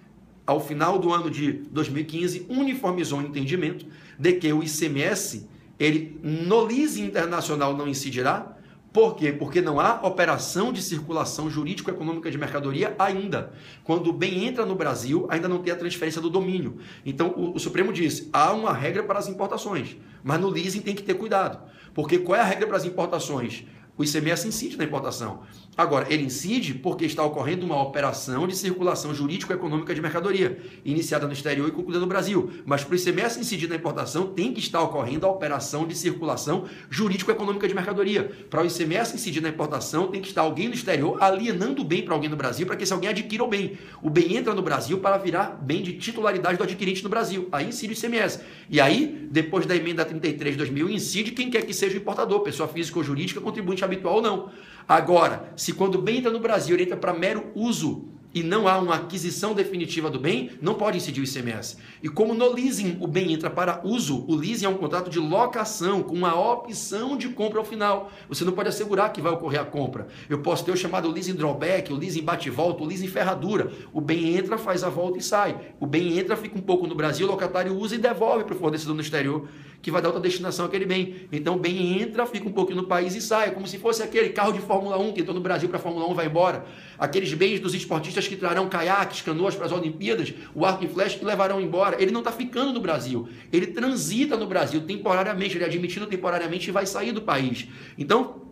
ao final do ano de 2015, uniformizou o entendimento de que o ICMS, ele no leasing internacional não incidirá. Por quê? Porque não há operação de circulação jurídico-econômica de mercadoria ainda. Quando o bem entra no Brasil, ainda não tem a transferência do domínio. Então, o Supremo disse, há uma regra para as importações, mas no leasing tem que ter cuidado. Porque qual é a regra para as importações? O ICMS incide na importação. Agora, ele incide porque está ocorrendo uma operação de circulação jurídico-econômica de mercadoria, iniciada no exterior e concluída no Brasil. Mas para o ICMS incidir na importação, tem que estar ocorrendo a operação de circulação jurídico-econômica de mercadoria. Para o ICMS incidir na importação, tem que estar alguém no exterior alienando o bem para alguém no Brasil, para que esse alguém adquira o bem. O bem entra no Brasil para virar bem de titularidade do adquirente no Brasil. Aí incide o ICMS. E aí, depois da emenda 33 de 2000, incide quem quer que seja o importador, pessoa física ou jurídica, contribuinte habitual ou não. Agora, se quando o bem entra no Brasil, ele entra para mero uso e não há uma aquisição definitiva do bem, não pode incidir o ICMS. E como no leasing o bem entra para uso, o leasing é um contrato de locação com uma opção de compra ao final. Você não pode assegurar que vai ocorrer a compra. Eu posso ter o chamado leasing drawback, o leasing bate-volta, o leasing ferradura. O bem entra, faz a volta e sai. O bem entra, fica um pouco no Brasil, o locatário usa e devolve para o fornecedor no exterior, que vai dar outra destinação àquele bem. Então o bem entra, fica um pouquinho no país e sai. É como se fosse aquele carro de Fórmula 1 que entrou no Brasil para a Fórmula 1 vai embora. Aqueles bens dos esportistas que trarão caiaques, canoas para as Olimpíadas, o arco e flecha que levarão embora. Ele não está ficando no Brasil. Ele transita no Brasil temporariamente, ele é admitido temporariamente e vai sair do país. Então,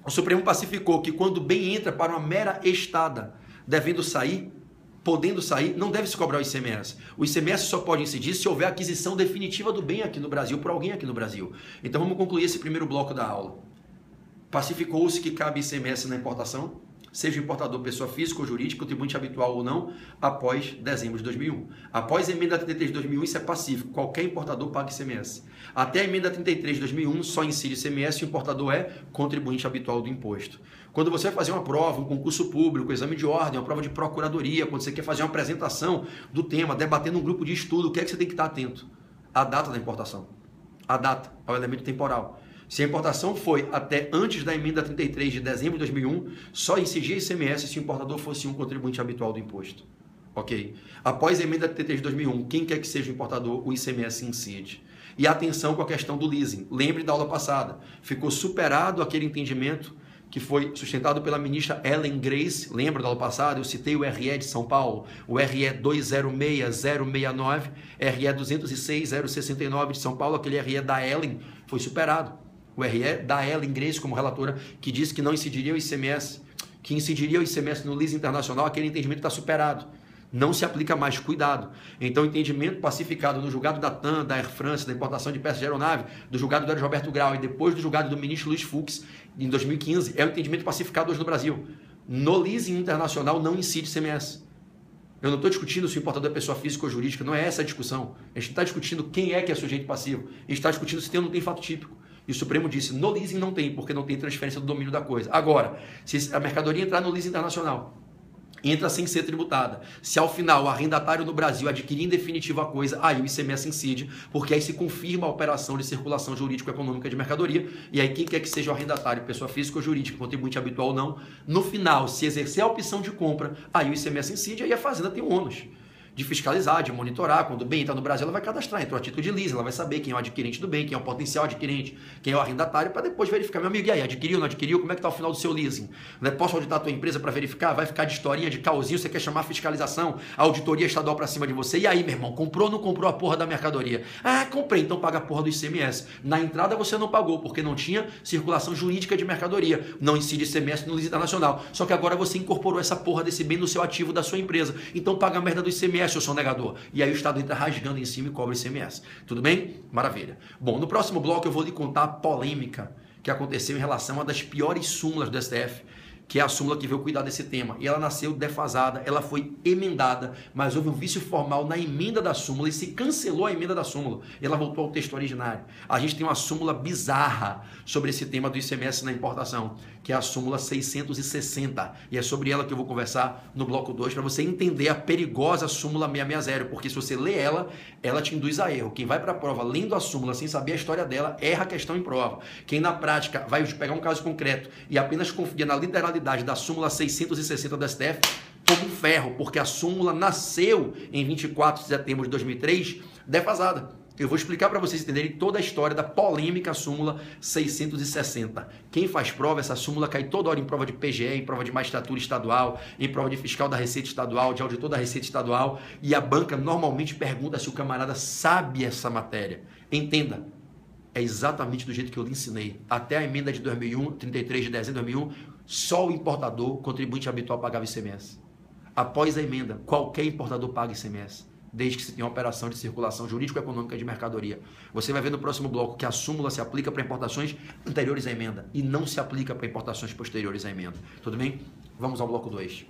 o Supremo pacificou que quando o bem entra para uma mera estada, devendo sair, podendo sair, não deve se cobrar o ICMS. O ICMS só pode incidir se houver aquisição definitiva do bem aqui no Brasil, por alguém aqui no Brasil. Então vamos concluir esse primeiro bloco da aula. Pacificou-se que cabe ICMS na importação, seja importador pessoa física ou jurídica, contribuinte habitual ou não, após dezembro de 2001. Após a emenda 33 de 2001, isso é pacífico. Qualquer importador paga ICMS. Até a emenda 33 de 2001, só incide ICMS e o importador é contribuinte habitual do imposto. Quando você vai fazer uma prova, um concurso público, um exame de ordem, uma prova de procuradoria, quando você quer fazer uma apresentação do tema, debater num grupo de estudo, o que é que você tem que estar atento? A data da importação. A data é o elemento temporal. Se a importação foi até antes da emenda 33 de dezembro de 2001, só incidia ICMS se o importador fosse um contribuinte habitual do imposto. Ok? Após a emenda 33 de 2001, quem quer que seja o importador, o ICMS incide. E atenção com a questão do leasing. Lembre da aula passada. Ficou superado aquele entendimento que foi sustentado pela ministra Ellen Grace. Lembra da aula passada? Eu citei o RE de São Paulo, o RE 206069, RE 206069 de São Paulo, aquele RE da Ellen foi superado. O RE da Ellen Grace como relatora, que disse que não incidiria o ICMS, que incidiria o ICMS no leasing internacional, aquele entendimento está superado. Não se aplica mais, cuidado. Então, o entendimento pacificado no julgado da TAM, da Air France, da importação de peças de aeronave, do julgado do Eros Roberto Grau e depois do julgado do ministro Luiz Fux, em 2015, é o entendimento pacificado hoje no Brasil. No leasing internacional não incide ICMS. Eu não estou discutindo se o importador é pessoa física ou jurídica, não é essa a discussão. A gente não está discutindo quem é que é sujeito passivo. A gente está discutindo se tem ou não tem fato típico. E o Supremo disse, no leasing não tem, porque não tem transferência do domínio da coisa. Agora, se a mercadoria entrar no leasing internacional, entra sem ser tributada. Se ao final o arrendatário no Brasil adquirir em definitivo a coisa, aí o ICMS incide, porque aí se confirma a operação de circulação jurídico-econômica de mercadoria, e aí quem quer que seja o arrendatário, pessoa física ou jurídica, contribuinte habitual ou não, no final, se exercer a opção de compra, aí o ICMS incide, aí a fazenda tem um ônus. de fiscalizar, de monitorar. Quando o bem está no Brasil, ela vai cadastrar, entrou a título de lease, ela vai saber quem é o adquirente do bem, quem é o potencial adquirente, quem é o arrendatário, para depois verificar, meu amigo, e aí, adquiriu, não adquiriu, como é que está o final do seu leasing? Né? Posso auditar a tua empresa para verificar? Vai ficar de historinha, de causinho, você quer chamar a fiscalização, a auditoria estadual para cima de você, e aí, meu irmão, comprou ou não comprou a porra da mercadoria? Ah, comprei, então paga a porra do ICMS. Na entrada você não pagou, porque não tinha circulação jurídica de mercadoria, não incide ICMS no leasing internacional, só que agora você incorporou essa porra desse bem no seu ativo da sua empresa, então paga a merda do ICMS, eu sou negador. E aí o Estado entra rasgando em cima e cobra ICMS. Tudo bem? Maravilha. Bom, no próximo bloco eu vou lhe contar a polêmica que aconteceu em relação a uma das piores súmulas do STF, que é a súmula que veio cuidar desse tema. E ela nasceu defasada, ela foi emendada, mas houve um vício formal na emenda da súmula e se cancelou a emenda da súmula. E ela voltou ao texto originário. A gente tem uma súmula bizarra sobre esse tema do ICMS na importação, que é a súmula 660. E é sobre ela que eu vou conversar no bloco 2, para você entender a perigosa súmula 660, porque se você lê ela, ela te induz a erro. Quem vai para a prova lendo a súmula sem saber a história dela, erra a questão em prova. Quem na prática vai pegar um caso concreto e apenas confia na literalidade da súmula 660 do STF, como um ferro, porque a súmula nasceu em 24 de setembro de 2003, defasada. Eu vou explicar para vocês entenderem toda a história da polêmica súmula 660. Quem faz prova, essa súmula cai toda hora em prova de PGE, em prova de magistratura estadual, em prova de fiscal da Receita Estadual, de auditor da Receita Estadual, e a banca normalmente pergunta se o camarada sabe essa matéria. Entenda, é exatamente do jeito que eu lhe ensinei. Até a emenda de 2001, 33 de dezembro de 2001, só o importador, contribuinte habitual, pagava ICMS. Após a emenda, qualquer importador paga ICMS, desde que se tenha uma operação de circulação jurídico-econômica de mercadoria. Você vai ver no próximo bloco que a súmula se aplica para importações anteriores à emenda e não se aplica para importações posteriores à emenda. Tudo bem? Vamos ao bloco 2.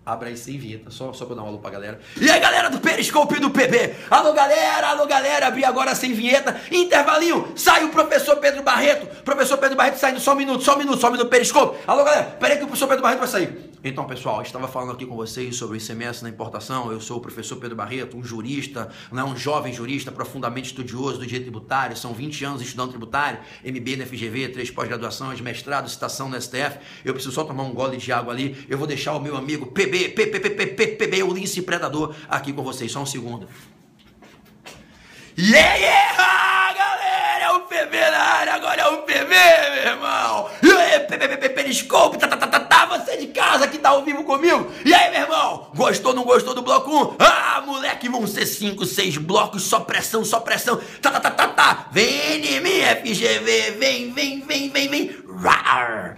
Abra aí sem vinheta, só para dar um alô pra galera. E aí, galera do Periscope e do PB? Alô, galera, abri agora sem vinheta. Intervalinho, sai o professor Pedro Barreto. Professor Pedro Barreto saindo, só um minuto, Periscope. Alô, galera, peraí que o professor Pedro Barreto vai sair. Então, pessoal, eu estava falando aqui com vocês sobre o ICMS na importação. Eu sou o professor Pedro Barreto, um jurista, um jovem jurista profundamente estudioso do direito tributário. São 20 anos estudando tributário, MBA na FGV, 3 pós-graduações, mestrado, citação no STF. Eu preciso só tomar um gole de água ali. Eu vou deixar o meu amigo PB, o Lince Predador, aqui com vocês. Só um segundo. Galera, é o PB na área, agora é o PB, meu irmão. E aí, Periscope, você de casa que tá ao vivo comigo. E aí, meu irmão, gostou, não gostou do bloco 1? Ah, moleque, vão ser 5, 6 blocos, só pressão. Vem em mim, FGV, vem. Rar,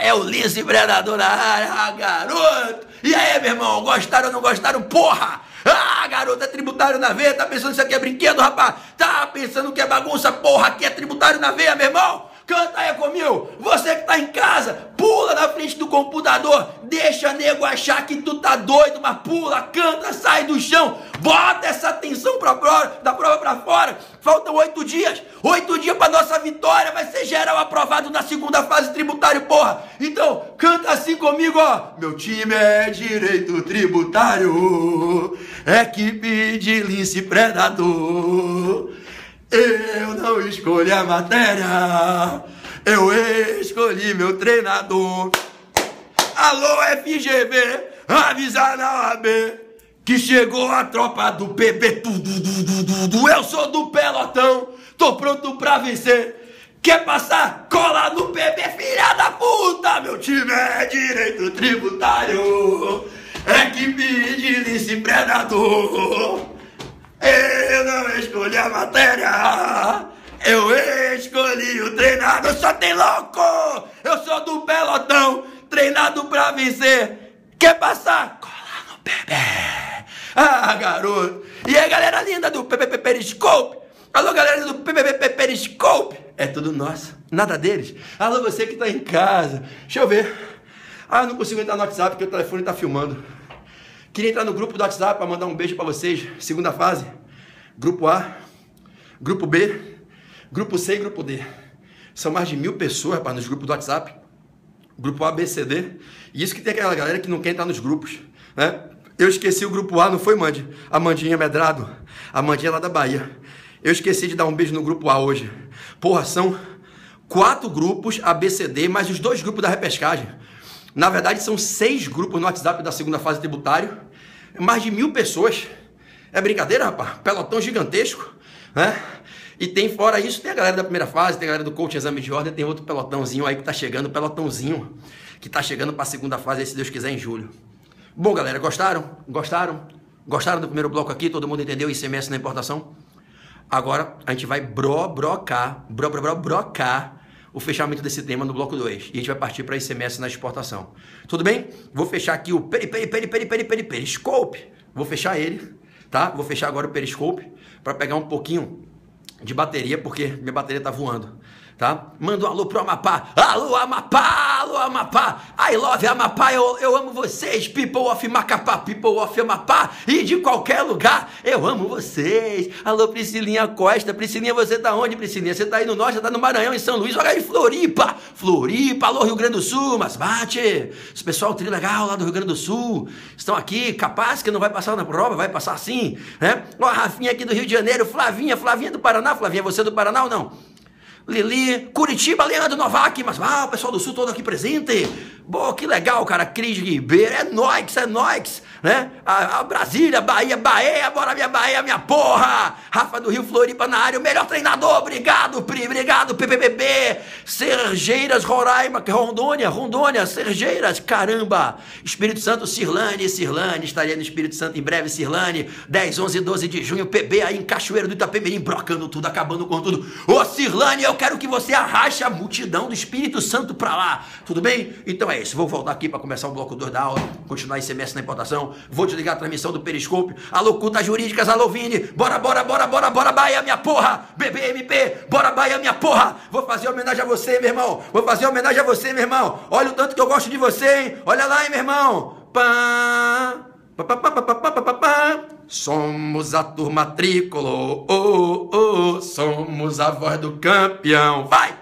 é o Lince Predador na área, garoto. E aí, meu irmão, gostaram ou não gostaram? Porra! Ah, garoto, é tributário na veia, tá pensando que isso aqui é brinquedo, rapaz? Tá pensando que é bagunça? Porra, aqui é tributário na veia, meu irmão! Canta aí comigo! Você que tá em casa, pula na frente do computador, deixa nego achar que tu tá doido, mas pula, canta, sai do chão, bota essa atenção da prova pra fora. Faltam 8 dias, 8 dias pra nossa vitória, vai ser geral aprovado na segunda fase tributário, porra! Então, canta assim comigo, ó! Meu time é direito tributário, equipe de Lince Predador. Eu não escolhi a matéria, eu escolhi meu treinador. Alô, FGV, avisa na OAB que chegou a tropa do PB. Eu sou do pelotão, tô pronto pra vencer. Quer passar? Cola no PB, filha da puta. Meu time é direito tributário, equipe de Lince Predador. Eu não escolhi a matéria, eu escolhi o treinador. Só tem louco, eu sou do pelotão, treinado pra vencer. Quer passar? Cola no PB. Ah, garoto. E aí, galera linda do Periscope. Alô, galera do Periscope. É tudo nosso, nada deles. Alô, você que tá em casa. Deixa eu ver. Ah, eu não consigo entrar no WhatsApp porque o telefone tá filmando. Queria entrar no grupo do WhatsApp para mandar um beijo para vocês. Segunda fase. Grupo A, Grupo B, Grupo C e Grupo D. São mais de 1000 pessoas, rapaz, nos grupos do WhatsApp. Grupo A, B, C, D. E isso que tem aquela galera que não quer entrar nos grupos, né? Eu esqueci o Grupo A, não foi, Mande? A Mandinha Medrado. A Mandinha lá da Bahia. Eu esqueci de dar um beijo no Grupo A hoje. Porra, são 4 grupos, A, B, C, D, mais os 2 grupos da repescagem. Na verdade, são 6 grupos no WhatsApp da segunda fase tributário. Mais de 1000 pessoas. É brincadeira, rapaz? Pelotão gigantesco, né? E tem, fora isso, tem a galera da primeira fase, tem a galera do coaching exame de ordem, tem outro pelotãozinho aí que tá chegando, pelotãozinho, que tá chegando para a segunda fase, aí, se Deus quiser, em julho. Bom, galera, gostaram? Gostaram? Gostaram do primeiro bloco aqui? Todo mundo entendeu o ICMS na importação? Agora, a gente vai brocar o fechamento desse tema no bloco 2. E a gente vai partir para ICMS na exportação. Tudo bem? Vou fechar aqui o periscope. Vou fechar ele, tá? Vou fechar agora o periscope para pegar um pouquinho de bateria, porque minha bateria tá voando, tá? Manda um alô pro Amapá. Alô, Amapá! Alô, Amapá! I love Amapá! Eu amo vocês, people of Macapá, people of Amapá e de qualquer lugar, eu amo vocês. Alô, Priscilinha Costa. Priscilinha, você tá onde, Priscilinha? Você tá aí no norte, você tá no Maranhão, em São Luís, olha aí, Floripa! Floripa, alô, Rio Grande do Sul, mas bate! Esse pessoal trilegal lá do Rio Grande do Sul estão aqui, capaz que não vai passar na prova, vai passar sim, né? Ó, a Rafinha aqui do Rio de Janeiro, Flavinha do Paraná. Flavinha, você é do Paraná ou não? Lili, Curitiba, Leandro Novak, mas o pessoal do Sul todo aqui presente. Boa, que legal, cara. Cris Ribeiro, é nóis, né? A Brasília, Bahia, bora minha Bahia, minha porra. Rafa do Rio, Floripa na área, o melhor treinador, obrigado, Pri, obrigado, PPPB. Sergeiras, Roraima, Rondônia, Sergeiras, caramba. Espírito Santo, Cirlane, estaria no Espírito Santo em breve, Cirlane. 10, 11, 12 de junho, PB aí em Cachoeiro do Itapemirim, brocando tudo, acabando com tudo. Ô, Cirlane, eu quero que você arraste a multidão do Espírito Santo pra lá, tudo bem? Então é isso, vou voltar aqui para começar o bloco 2 da aula, continuar ICMS na importação, vou desligar a transmissão do Periscope. Alô, Cultas Jurídicas, alô, Vini, bora, Bahia, minha porra, BBMP, bora, Bahia, minha porra, vou fazer homenagem a você, meu irmão, olha o tanto que eu gosto de você, hein, olha lá, hein, meu irmão, somos a turma tricolor, somos a voz do campeão, vai,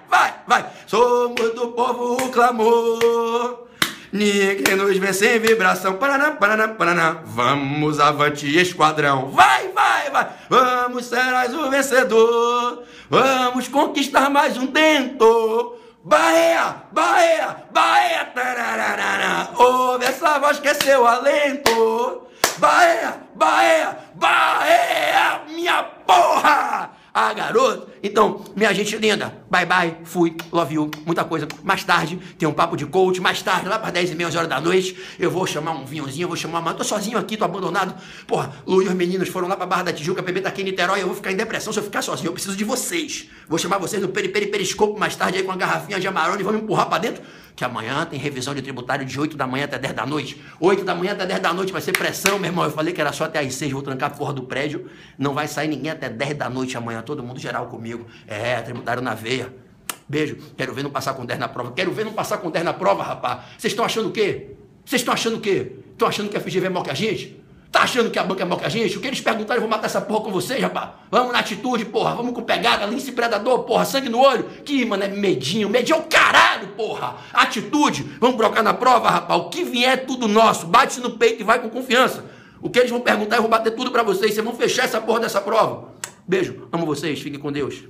somos do povo o clamor, ninguém nos vê sem vibração, paraná, vamos avante esquadrão, vai, vamos serás o vencedor, vamos conquistar mais um dentro, Bahia, tararara, ouve essa voz que é seu alento, Bahia, minha porra! Ah, garoto! Então, minha gente linda, bye, fui, love you, muita coisa. Mais tarde, tem um papo de coach, mais tarde, lá para 10h30, 11 horas da noite, eu vou chamar um vinhozinho, vou chamar uma... Tô sozinho aqui, tô abandonado. Porra, Lu e os meninos foram lá pra Barra da Tijuca, a bebê tá aqui em Niterói, eu vou ficar em depressão se eu ficar sozinho, eu preciso de vocês. Vou chamar vocês no periscope mais tarde aí com uma garrafinha de Amarone, vamos empurrar pra dentro, que amanhã tem revisão de tributário de 8 da manhã até 10 da noite. 8 da manhã até 10 da noite vai ser pressão, meu irmão. Eu falei que era só até às 6, vou trancar a porra do prédio. Não vai sair ninguém até 10 da noite amanhã, todo mundo geral comigo. É, tributário na veia. Beijo. Quero ver não passar com 10 na prova. Rapaz. Vocês estão achando o quê? Estão achando que a FGV é maior que a gente? Tá achando que a banca é maior que a gente? O que eles perguntaram, eu vou matar essa porra com vocês, rapaz. Vamos na atitude, porra. Vamos com pegada, lince predador, porra. Sangue no olho. Que, mano, é medinho é o caralho, porra. Atitude. Vamos brocar na prova, rapaz. O que vier é tudo nosso. Bate-se no peito e vai com confiança. O que eles vão perguntar, eu vou bater tudo pra vocês. Vocês vão fechar essa porra dessa prova. Beijo. Amo vocês. Fiquem com Deus.